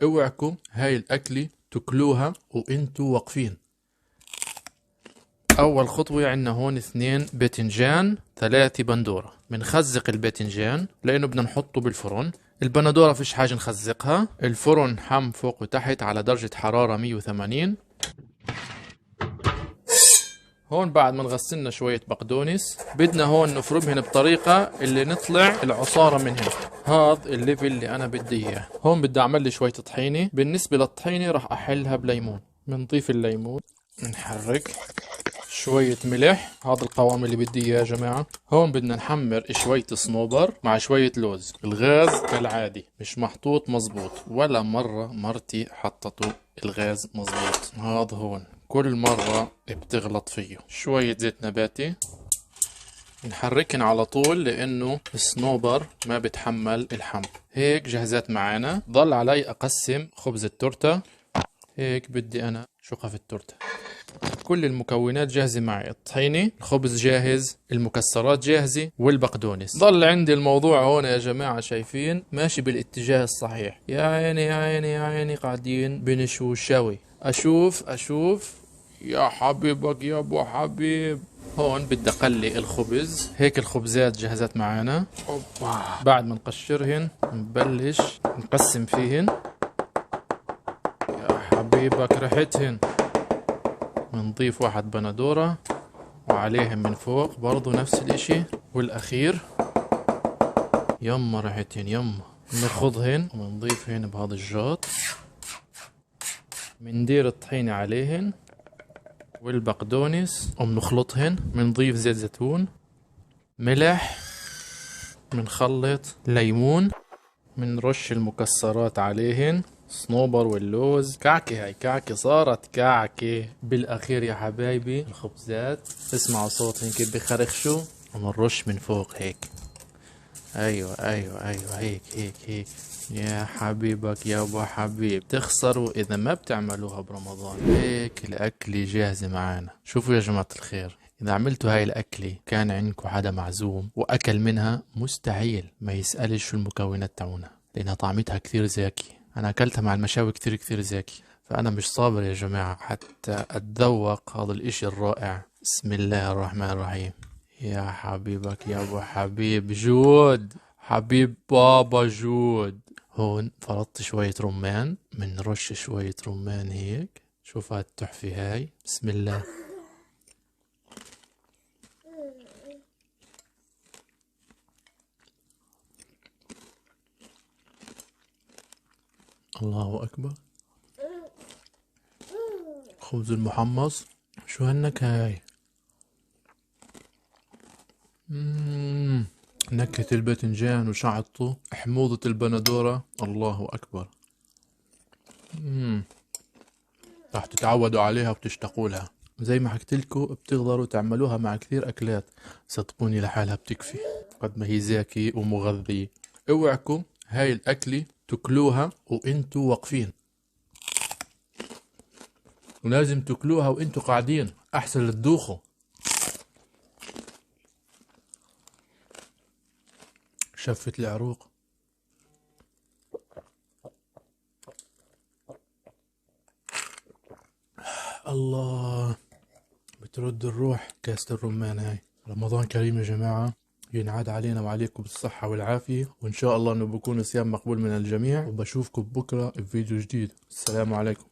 اوعكم هاي الأكلة تاكلوها وانتوا واقفين. أول خطوة عنا هون 2 باذنجان 3 بندورة. بنخزق الباذنجان لأنه بدنا نحطه بالفرن. البندورة فيش حاجة نخزقها. الفرن حم فوق وتحت على درجة حرارة 180. هون بعد ما نغسلنا شوية بقدونس بدنا هون نفرمهن بطريقة اللي نطلع العصارة منهن. هذا الليفل اللي أنا بدي إياه. هون بدي أعمل لي شوية طحينة. بالنسبة للطحينة راح أحلها بليمون. بنضيف الليمون، نحرك شوية ملح. هذا القوام اللي بدي اياه يا جماعة. هون بدنا نحمر شوية صنوبر مع شوية لوز. الغاز كالعادي مش محطوط مزبوط، ولا مرة مرتي حطته الغاز مزبوط. هذا هون كل مرة بتغلط فيه. شوية زيت نباتي نحركن على طول لانه الصنوبر ما بتحمل الحم. هيك جهزت معانا. ضل علي اقسم خبز التورتة. هيك بدي انا شقف التورتة. كل المكونات جاهزة معي. الطحينة، الخبز جاهز، المكسرات جاهزة، والبقدونس. ضل عندي الموضوع هون يا جماعة، شايفين ماشي بالاتجاه الصحيح. يا عيني يا عيني يا عيني، قاعدين بنشوي الشوي. اشوف يا حبيبك يا ابو حبيب. هون بدي اقلي الخبز. هيك الخبزات جهزت معانا. أوبا. بعد ما نقشرهن نبلش نقسم فيهن. يا حبيبك ريحتهن. بنضيف 1 بندورة وعليهم من فوق برضو نفس الاشي. والاخير يما ريحتهن يما. ناخذهن ونضيفهن بهذا الجاط. بندير الطحينة عليهن والبقدونس وبنخلطهن. بنضيف زيت زيتون، ملح، بنخلط ليمون، بنرش المكسرات عليهن، صنوبر واللوز. كعكة، هاي كعكة، صارت كعكة بالاخير يا حبايبي. الخبزات اسمعوا صوتهن كيف بخرخشوا. ومنرش من فوق هيك. ايوه هيك. يا حبيبك يا ابو حبيب. تخسروا اذا ما بتعملوها برمضان. هيك الاكلة جاهزة معانا. شوفوا يا جماعة الخير، إذا عملتوا هاي الأكلة كان عندكم حدا معزوم وأكل منها، مستحيل ما يسألش شو المكونات تاعونها، لأنها طعمتها كثير زاكي. أنا أكلتها مع المشاوي كثير زاكي، فأنا مش صابر يا جماعة حتى أتذوق هذا الإشي الرائع. بسم الله الرحمن الرحيم. يا حبيبك يا أبو حبيب جود، حبيب بابا جود. هون فرطت شوية رمان، منرش شوية رمان هيك. شوف هالتحفة هاي. بسم الله. الله أكبر. خبز المحمص. شو هالنكهة هاي. نكهة الباذنجان وشعطه، حموضة البندورة. الله أكبر. راح تتعودوا عليها وتشتاقوا لها. زي ما حكيتلكوا بتقدروا تعملوها مع كثير أكلات، صدقوني لحالها بتكفي قد ما هي زاكي ومغذية. اوعكم هاي الأكلة تاكلوها وانتوا واقفين، ولازم تاكلوها وانتوا قاعدين أحسن لتدوخوا. شفت العروق. الله، بترد الروح كاسة الرمان هاي. رمضان كريم يا جماعة، ينعاد علينا وعليكم بالصحة والعافية، وإن شاء الله إنه بكون صيام مقبول من الجميع. وبشوفكم بكرة بفيديو جديد. السلام عليكم.